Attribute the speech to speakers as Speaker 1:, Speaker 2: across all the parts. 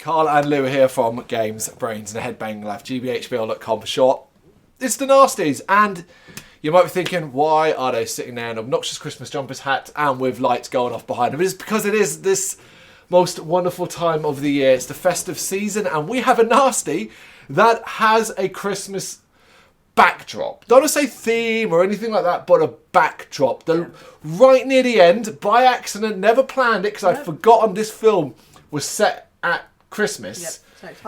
Speaker 1: Carl and Lou are here from Games, Brains and a Head-Banging Life, gbhblofficial.com for short. It's the Nasties, and you might be thinking, why are they sitting there in obnoxious Christmas jumpers hat and with lights going off behind them? It is because it is this most wonderful time of the year. It's the festive season, and we have a Nasty that has a Christmas backdrop. Don't want to say theme or anything like that, but a backdrop. Right near the end, by accident, never planned it because I'd forgotten this film was set at Christmas.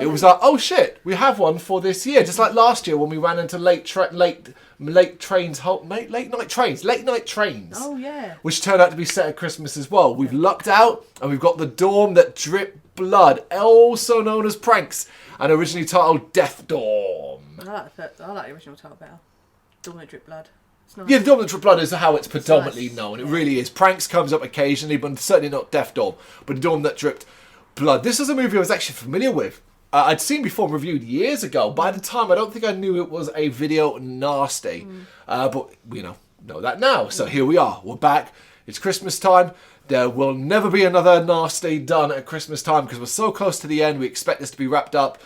Speaker 1: It was like, oh shit, we have one for this year. Just like last year when we ran into late night trains. Oh
Speaker 2: yeah.
Speaker 1: Which turned out to be set at Christmas as well. We've lucked out, and we've got the Dorm That Drip Blood, also known as Pranks, and originally titled Death Dorm.
Speaker 2: I like the original title better. Dorm That Drip Blood. It's nice.
Speaker 1: Yeah, the Dorm That Drip Blood is how it's predominantly known. It really is. Pranks comes up occasionally, but certainly not Death Dorm. But the Dorm That Dripped Blood. This is a movie I was actually familiar with. I'd seen before and reviewed years ago. By the time, I don't think I knew it was a video nasty. But we know that now. So here we are. We're back. It's Christmas time. There will never be another nasty done at Christmas time because we're so close to the end. We expect this to be wrapped up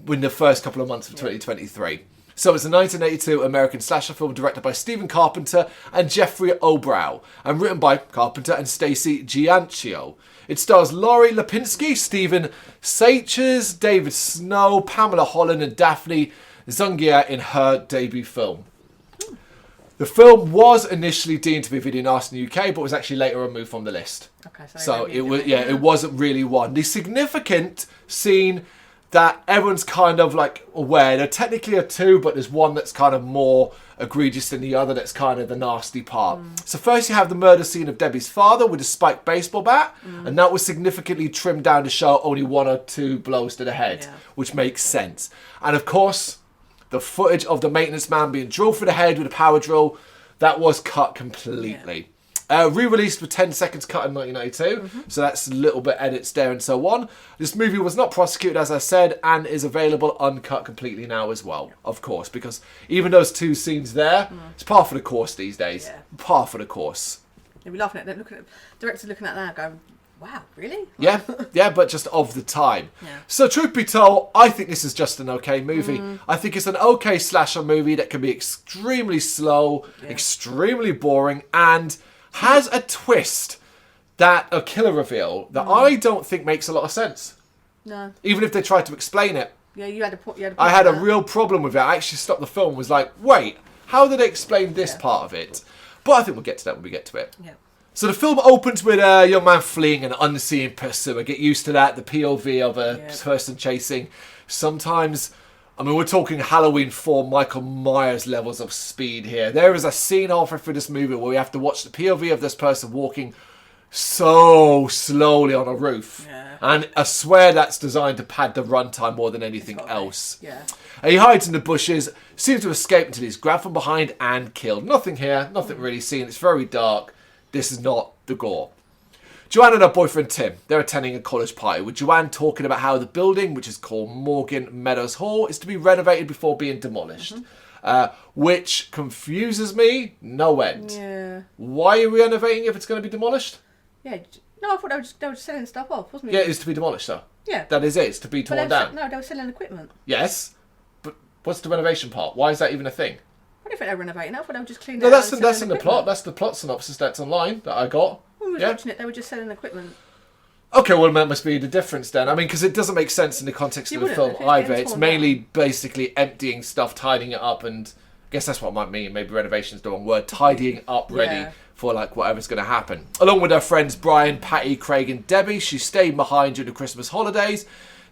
Speaker 1: in the first couple of months of 2023. So it's a 1982 American slasher film directed by Stephen Carpenter and Jeffrey Obrow, and written by Carpenter and Stacy Giancio. It stars Laurie Lipinski, Stephen Saches, David Snow, Pamela Holland, and Daphne Zungia in her debut film. The film was initially deemed to be a video nasty in the UK, but was actually later removed from the list.
Speaker 2: Okay,
Speaker 1: so it wasn't really one. The significant scene that everyone's kind of like aware, there technically are two, but there's one that's kind of more egregious than the other. That's kind of the nasty part. So first you have the murder scene of Debbie's father with a spiked baseball bat, and that was significantly trimmed down to show only one or two blows to the head, which makes sense. And of course, the footage of the maintenance man being drilled through the head with a power drill, that was cut completely. Re-released with 10 seconds cut in 1992, so that's a little bit edits there and so on. This movie was not prosecuted, as I said, and is available uncut completely now as well, of course, because even those two scenes there, it's par for the course these days. Par for the course.
Speaker 2: They'll be laughing at them, directors looking at that going, wow, really?
Speaker 1: Yeah, but just of the time. So truth be told, I think this is just an okay movie. I think it's an okay slasher movie that can be extremely slow, extremely boring, and has a twist, a killer reveal, that I don't think makes a lot of sense.
Speaker 2: No.
Speaker 1: Even if they tried to explain it.
Speaker 2: Yeah, you had a point.
Speaker 1: I had a real problem with it. I actually stopped the film and was like, wait, how did they explain this part of it? But I think we'll get to that when we get to it.
Speaker 2: Yeah.
Speaker 1: So the film opens with a young man fleeing an unseen pursuer. Get used to that, the POV of a person chasing. Sometimes, I mean, we're talking Halloween 4 Michael Myers levels of speed here. There is a scene halfway through this movie where we have to watch the POV of this person walking so slowly on a roof. And I swear that's designed to pad the runtime more than anything else. He hides in the bushes, seems to escape until he's grabbed from behind and killed. Nothing here, nothing really seen. It's very dark. This is not the gore. Joanne and her boyfriend Tim, they're attending a college party, with Joanne talking about how the building, which is called Morgan Meadows Hall, is to be renovated before being demolished. Which confuses me no end. Why are we renovating if it's going to be demolished?
Speaker 2: No, I thought they were just selling stuff off, wasn't it?
Speaker 1: Yeah, it's to be demolished, though.
Speaker 2: Yeah.
Speaker 1: That is it, it's to be torn down.
Speaker 2: No, they were selling equipment.
Speaker 1: Yes, but what's the renovation part? Why is that even a thing?
Speaker 2: I don't think they were renovating. I thought they were just cleaning
Speaker 1: it out. No, that's in the plot.
Speaker 2: Equipment.
Speaker 1: That's the plot synopsis that's online that I got.
Speaker 2: When we were watching it, they were just selling equipment.
Speaker 1: Okay, well, that must be the difference then. I mean, because it doesn't make sense in the context of the film either. It's mainly basically emptying stuff, tidying it up, and I guess that's what it might mean. Maybe renovation's the wrong word. Tidying up, ready for like whatever's going to happen. Along with her friends Brian, Patty, Craig, and Debbie, she stayed behind during the Christmas holidays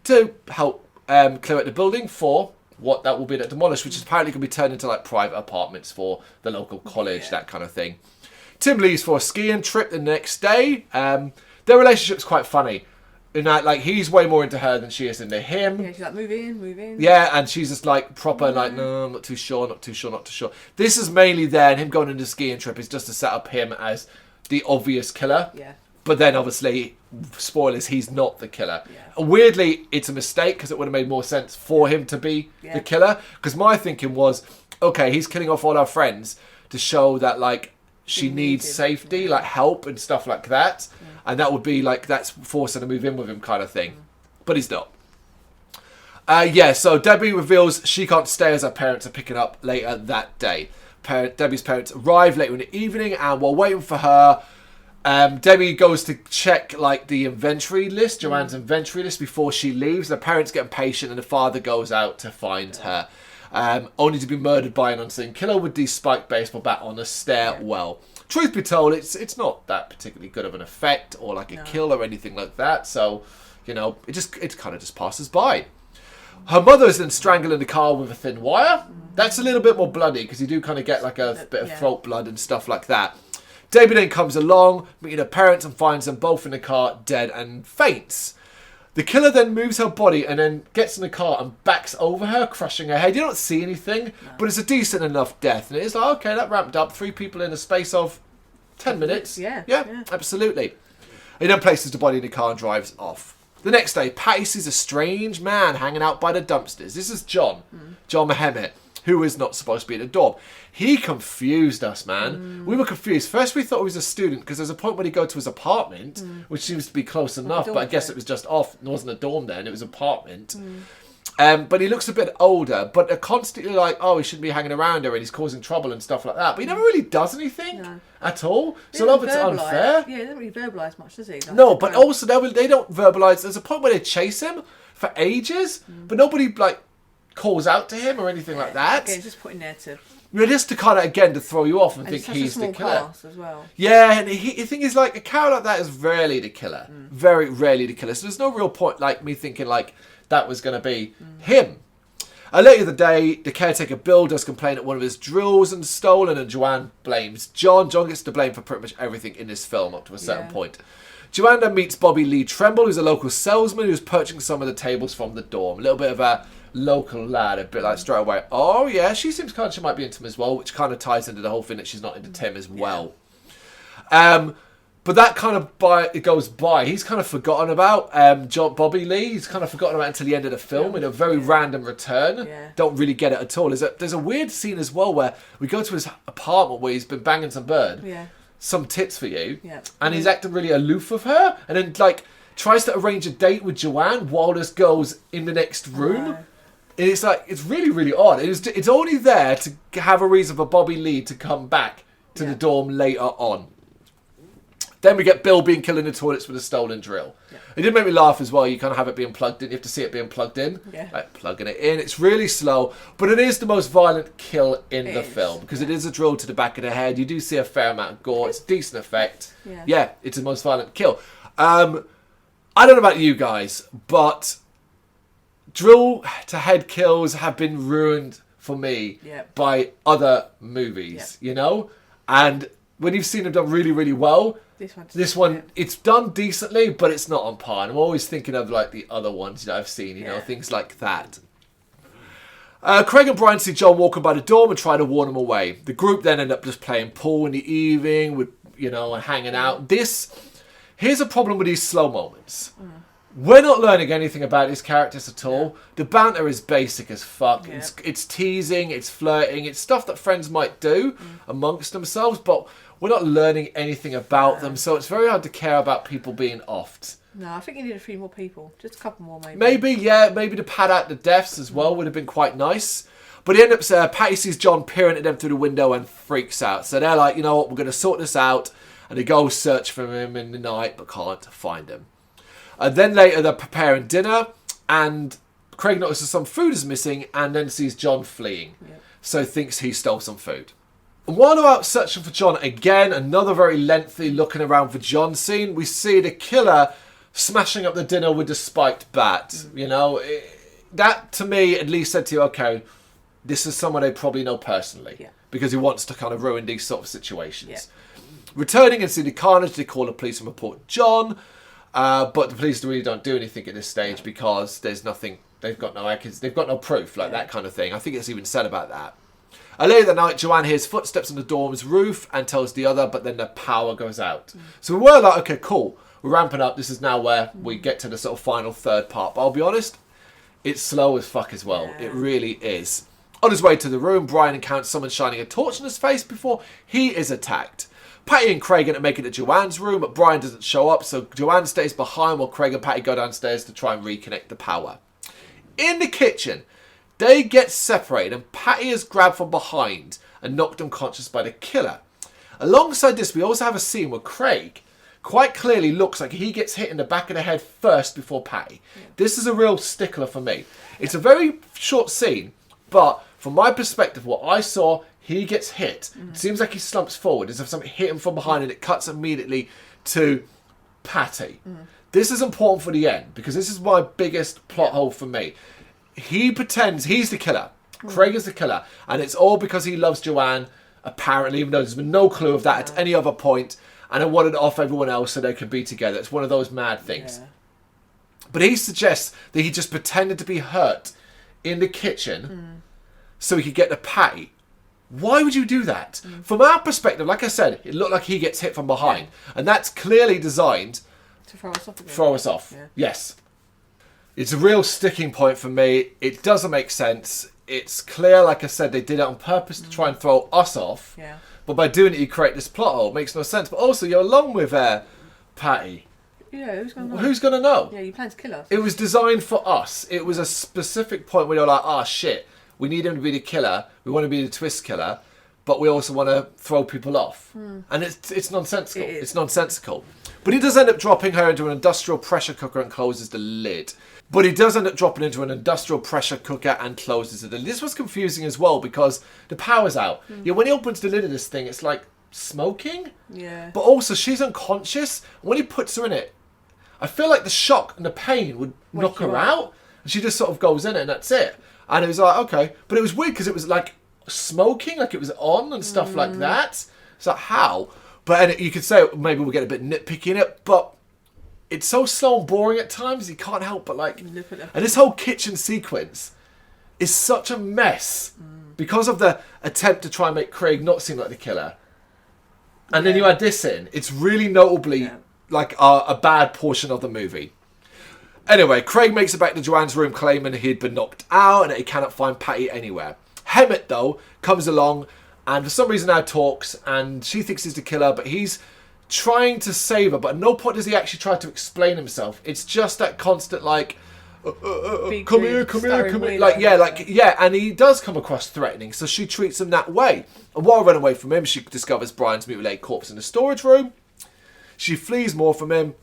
Speaker 1: to help clear out the building for what that will be demolished, which is apparently going to be turned into like private apartments for the local college, that kind of thing. Tim leaves for a skiing trip the next day. Their relationship's quite funny. In that, like, he's way more into her than she is into him.
Speaker 2: Yeah, she's like, move in.
Speaker 1: Yeah, and she's just like proper, like, no, I'm not too sure. This is mainly there, and him going on the skiing trip is just to set up him as the obvious killer.
Speaker 2: Yeah.
Speaker 1: But then, obviously, spoilers, he's not the killer. Weirdly, it's a mistake, because it would have made more sense for him to be the killer. Because my thinking was, okay, he's killing off all our friends to show that, like, she needs safety, like help and stuff like that. And that would be like, that's forcing her to move in with him kind of thing. but he's not. So Debbie reveals she can't stay as her parents are picking up later that day. Debbie's parents arrive later in the evening, and while waiting for her, Debbie goes to check like the inventory list, Joanne's inventory list, before she leaves. The parents get impatient, and the father goes out to find her, only to be murdered by an unseen killer with the spiked baseball bat on the stairwell. Truth be told, it's not that particularly good of an effect or like a kill or anything like that. So, you know, it kind of just passes by. Her mother is then strangled in the car with a thin wire. That's a little bit more bloody because you do kind of get like a bit of throat blood and stuff like that. Debbie then comes along, meeting her parents, and finds them both in the car dead and faints. The killer then moves her body and then gets in the car and backs over her, crushing her head. You don't see anything, but it's a decent enough death. And it's like, okay, that ramped up. 3 people in a space of 10 minutes. Yeah, absolutely. He then places the body in the car and drives off. The next day, Patty sees a strange man hanging out by the dumpsters. This is John Mohammed, who is not supposed to be at the dorm. He confused us, man. We were confused. First, we thought he was a student because there's a point when he go to his apartment, which seems to be close enough, but I guess it was just off. It wasn't a dorm then, it was an apartment. But he looks a bit older, but they're constantly like, oh, he shouldn't be hanging around her and he's causing trouble and stuff like that. But he never really does anything at all. So a lot of it's unfair.
Speaker 2: Yeah, he doesn't really verbalise much, does he? Like,
Speaker 1: no, but also they don't verbalise. There's a point where they chase him for ages, but nobody like calls out to him or anything like that.
Speaker 2: Again, just putting there to...
Speaker 1: Just to kind of, again, to throw you off and think he's the killer.
Speaker 2: Cast as well.
Speaker 1: Yeah, and the thing is, like, a character like that is rarely the killer. Very rarely the killer. So there's no real point, like, me thinking, like, that was going to be him. Later in the day, the caretaker Bill does complain that one of his drills is stolen, and Joanne blames John. John gets to blame for pretty much everything in this film up to a certain point. Joanne then meets Bobby Lee Tremble, who's a local salesman who's purchasing some of the tables from the dorm. A little bit of a local lad, a bit like straight away, oh yeah, she seems kind of, she might be into him as well, which kind of ties into the whole thing that she's not into Tim as well. But that kind of it goes by. He's kind of forgotten about Bobby Lee. He's kind of forgotten about until the end of the film in a very random return. Don't really get it at all. There's a weird scene as well where we go to his apartment where he's been banging some bird. Some tits for you. And he's acting really aloof with her, and then like tries to arrange a date with Joanne while this girl's in the next room. And it's like, it's really, really odd. It's only there to have a reason for Bobby Lee to come back to the dorm later on. Then we get Bill being killed in the toilets with a stolen drill. It did make me laugh as well. You kind of have it being plugged in. You have to see it being plugged in. Like plugging it in. It's really slow, but it is the most violent kill in the film because it is a drill to the back of the head. You do see a fair amount of gore. It's a decent effect. Yeah, it's the most violent kill. I don't know about you guys, but drill to head kills have been ruined for me by other movies, you know? And when you've seen them done really, really well, this one, it's done decently, but it's not on par. And I'm always thinking of like the other ones that I've seen, you know, things like that. Craig and Brian see John walking by the dorm and try to warn him away. The group then end up just playing pool in the evening with, you know, and hanging out. Here's a problem with these slow moments. We're not learning anything about these characters at all. The banter is basic as fuck. It's teasing, it's flirting, it's stuff that friends might do amongst themselves, but we're not learning anything about them, so it's very hard to care about people being offed.
Speaker 2: No, I think you need a few more people. Just a couple more, maybe.
Speaker 1: Maybe to pad out the deaths as well would have been quite nice. But he ends up, Patty sees John peering at them through the window and freaks out. So they're like, you know what, we're going to sort this out. And they go search for him in the night, but can't find him. And then later they're preparing dinner, and Craig notices some food is missing, and then sees John fleeing. So thinks he stole some food. And while they're out searching for John again, another very lengthy looking around for John scene, we see the killer smashing up the dinner with the spiked bat. You know, that to me at least said to you, okay, this is someone they probably know personally, because he wants to kind of ruin these sort of situations. Returning and see the carnage, they call the police and report John. But the police really don't do anything at this stage because there's nothing. They've got no proof, like that kind of thing. I think it's even said about that. Later that night, Joanne hears footsteps on the dorm's roof and tells the other, but then the power goes out. So we were like, okay, cool, we're ramping up. This is now where we get to the sort of final third part. But I'll be honest, it's slow as fuck as well. It really is. On his way to the room, Brian encounters someone shining a torch in his face before he is attacked. Patty and Craig end up making it to Joanne's room, but Brian doesn't show up, so Joanne stays behind while Craig and Patty go downstairs to try and reconnect the power. In the kitchen, they get separated and Patty is grabbed from behind and knocked unconscious by the killer. Alongside this, we also have a scene where Craig quite clearly looks like he gets hit in the back of the head first before Patty. Yeah. This is a real stickler for me. It's a very short scene, but from my perspective, what I saw, he gets hit. It seems like he slumps forward as if something hit him from behind and it cuts immediately to Patty. This is important for the end because this is my biggest plot hole for me. He pretends he's the killer. Craig is the killer. And it's all because he loves Joanne, apparently, even though there's been no clue of that at any other point. And I wanted off everyone else so they could be together. It's one of those mad things. Yeah. But he suggests that he just pretended to be hurt in the kitchen so he could get the Patty. Why would you do that? From our perspective, like I said, it looked like he gets hit from behind. Yeah. And that's clearly designed
Speaker 2: to throw us off again.
Speaker 1: Throw us off. Yeah. Yes. It's a real sticking point for me. It doesn't make sense. It's clear, like I said, they did it on purpose to try and throw us off. Yeah. But by doing it, you create this plot hole. It makes no sense. But also, you're along with Patty.
Speaker 2: Yeah, who's going to know?
Speaker 1: Who's going to know?
Speaker 2: Yeah, you plan to kill us.
Speaker 1: It was designed for us. It was a specific point where you're like, oh, shit. We need him to be the killer. We want to be the twist killer. But we also want to throw people off. And it's nonsensical. It's nonsensical. But he does end up dropping her into an industrial pressure cooker and closes the lid. But he does end up dropping into an industrial pressure cooker and closes the lid. This was confusing as well because the power's out. Yeah, when he opens the lid of this thing, it's like smoking. Yeah. But also, she's unconscious. When he puts her in it, I feel like the shock and the pain would knock her out. And she just sort of goes in it and that's it. And it was like, okay. But it was weird because it was like smoking, like it was on and stuff like that. It's like, how? But you could say maybe we'll get a bit nitpicky in it, but it's so slow and boring at times, you can't help but like... And this whole kitchen sequence is such a mess because of the attempt to try and make Craig not seem like the killer. And then you add this in. It's really notably like a bad portion of the movie. Anyway, Craig makes it back to Joanne's room claiming he'd been knocked out and that he cannot find Patty anywhere. Hemet, though, comes along and for some reason now talks and she thinks he's the killer, but he's trying to save her, but at no point does he actually try to explain himself. It's just that constant like, come here, and he does come across threatening, so she treats him that way. And while running away from him, she discovers Brian's mutilated corpse in the storage room. She flees more from him,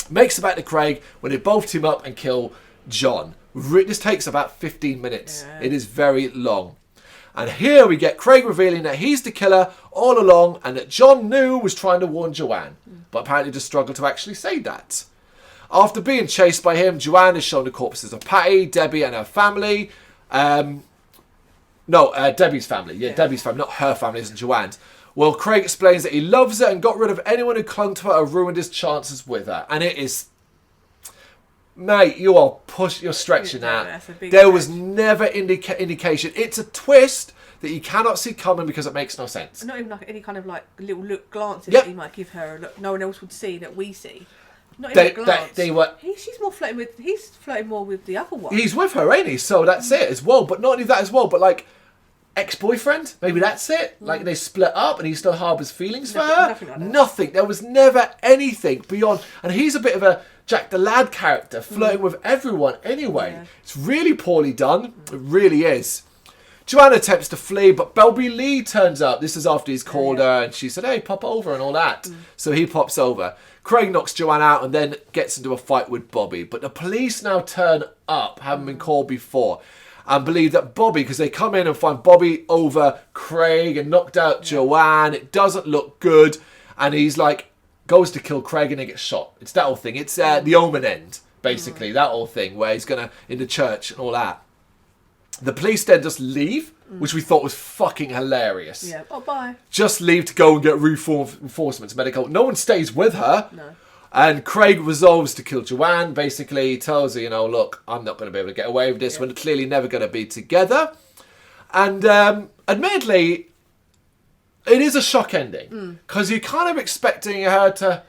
Speaker 1: makes it back to Craig when they both team up and kill John. This takes about 15 minutes. Yeah. It is very long. And here we get Craig revealing that he's the killer all along and that John knew was trying to warn Joanne, but apparently just struggled to actually say that. After being chased by him, Joanne is shown the corpses of Patty, Debbie and her family. Debbie's family. Yeah, Debbie's family, not her family, isn't Joanne's. Well, Craig explains that he loves her and got rid of anyone who clung to her or ruined his chances with her. And it is... Mate, you're stretching that. There was never indication. It's a twist that you cannot see coming because it makes no sense.
Speaker 2: Not even like any kind of like little look glances that he might give her. Look, no one else would see that we see. Not even a glance. He's flirting more with the other one.
Speaker 1: He's with her, ain't he? So that's it as well. But not only that as well, but like ex-boyfriend, maybe that's it. Like they split up and he still harbours feelings for her.
Speaker 2: Nothing like that.
Speaker 1: Nothing. There was never anything beyond. And he's a bit of a Jack the Lad character, flirting with everyone anyway. Yeah. It's really poorly done. It really is. Joanne attempts to flee, but Belby Lee turns up. This is after he's called her and she said, hey, pop over and all that. So he pops over. Craig knocks Joanne out and then gets into a fight with Bobby. But the police now turn up, having been called before, and believe that Bobby, because they come in and find Bobby over Craig and knocked out Joanne. It doesn't look good. And he's like, goes to kill Craig and then gets shot. It's that whole thing. It's the Omen end, basically. That whole thing where he's going to, in the church and all that. The police then just leave, which we thought was fucking hilarious.
Speaker 2: Yeah, bye.
Speaker 1: Just leave to go and get reinforcements, medical. No one stays with her.
Speaker 2: No.
Speaker 1: And Craig resolves to kill Joanne. Basically, he tells her, look, I'm not going to be able to get away with this. We're clearly never going to be together. And admittedly, it is a shock ending. Because you're kind of expecting her to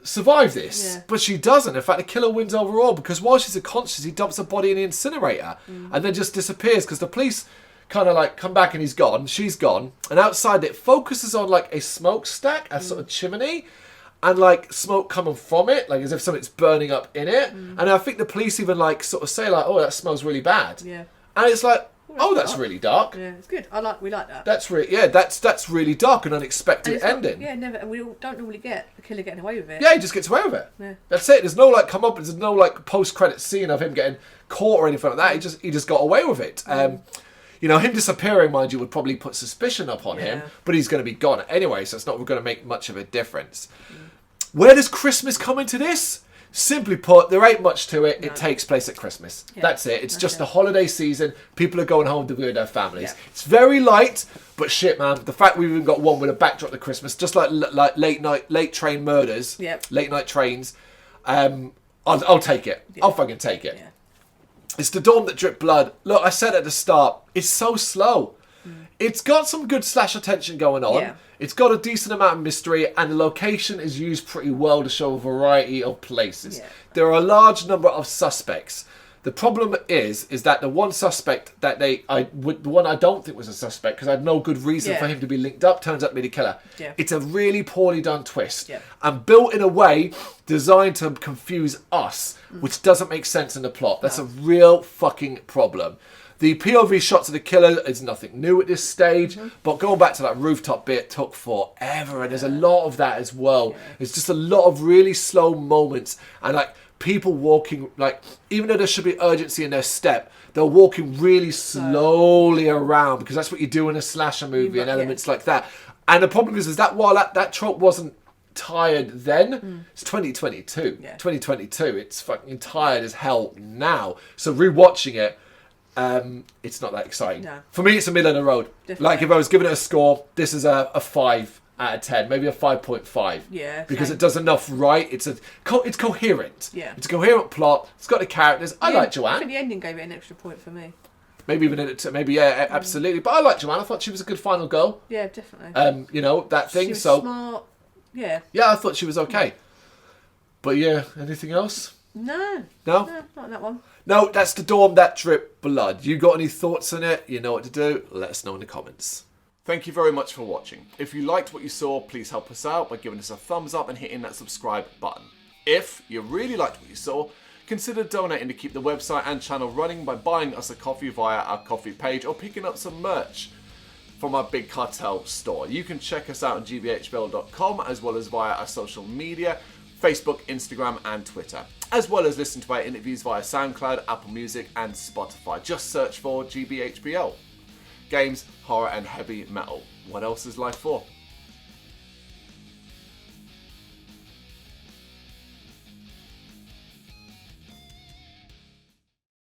Speaker 1: survive this. Yeah. But she doesn't. In fact, the killer wins overall. Because while she's unconscious, he dumps her body in the incinerator. And then just disappears. Because the police kind of like come back and he's gone. She's gone. And outside it focuses on like a smokestack, a sort of chimney. And like smoke coming from it, like as if something's burning up in it. And I think the police even like sort of say like, "Oh, that smells really bad."
Speaker 2: Yeah.
Speaker 1: And it's like, "Oh, that's really dark."
Speaker 2: Yeah, it's good. We like that.
Speaker 1: That's that's really dark and unexpected ending.
Speaker 2: Never. And we don't normally get the killer getting away with it.
Speaker 1: Yeah, he just gets away with it.
Speaker 2: Yeah.
Speaker 1: That's it. There's no like come up. There's no like post-credit scene of him getting caught or anything like that. He just got away with it. You know, him disappearing, mind you, would probably put suspicion up on him, but he's going to be gone anyway, so it's not going to make much of a difference. Where does Christmas come into this? Simply put, there ain't much to it. No. It takes place at Christmas. Yeah. That's it. It's just the holiday season. People are going home to be with their families. Yeah. It's very light, but shit, man. The fact we've even got one with a backdrop to Christmas, just like late train murders, late night trains, I'll take it. Yeah. I'll fucking take it. Yeah. It's the dawn that dripped blood. Look, I said at the start, it's so slow. It's got some good slasher tension going on. Yeah. It's got a decent amount of mystery, and the location is used pretty well to show a variety of places. Yeah. There are a large number of suspects. The problem is that the one suspect that the one I don't think was a suspect because I had no good reason for him to be linked up, turns out to be the killer. Yeah. It's a really poorly done twist and built in a way designed to confuse us, which doesn't make sense in the plot. That's a real fucking problem. The POV shots of the killer is nothing new at this stage, but going back to that rooftop bit took forever, and there's a lot of that as well. There's just a lot of really slow moments, and like people walking, like even though there should be urgency in their step, they're walking really slowly around because that's what you do in a slasher movie and elements like that. And the problem is that while that trope wasn't tired then, it's 2022. 2022, it's fucking tired as hell now. So rewatching it, it's not that exciting. No. For me, it's a middle of the road. Definitely. Like if I was giving it a score, this is a 5 out of 10, maybe a 5.5. Yeah. Because it does enough right. It's coherent. Yeah. It's a coherent plot. It's got the characters. I like Joanne.
Speaker 2: I think the ending gave it an extra point for me.
Speaker 1: Maybe even absolutely. But I like Joanne. I thought she was a good final girl.
Speaker 2: Yeah, definitely.
Speaker 1: You know that thing.
Speaker 2: She was smart. Yeah.
Speaker 1: Yeah, I thought she was okay. But yeah, anything else?
Speaker 2: No, not that one.
Speaker 1: No, that's the dawn that dripped blood. You got any thoughts on it? You know what to do. Let us know in the comments. Thank you very much for watching. If you liked what you saw, please help us out by giving us a thumbs up and hitting that subscribe button. If you really liked what you saw, consider donating to keep the website and channel running by buying us a coffee via our coffee page or picking up some merch from our Big Cartel store. You can check us out on gbhbl.com as well as via our social media, Facebook, Instagram and Twitter, as well as listen to our interviews via SoundCloud, Apple Music and Spotify. Just search for GBHBL. Games, horror and heavy metal. What else is life for?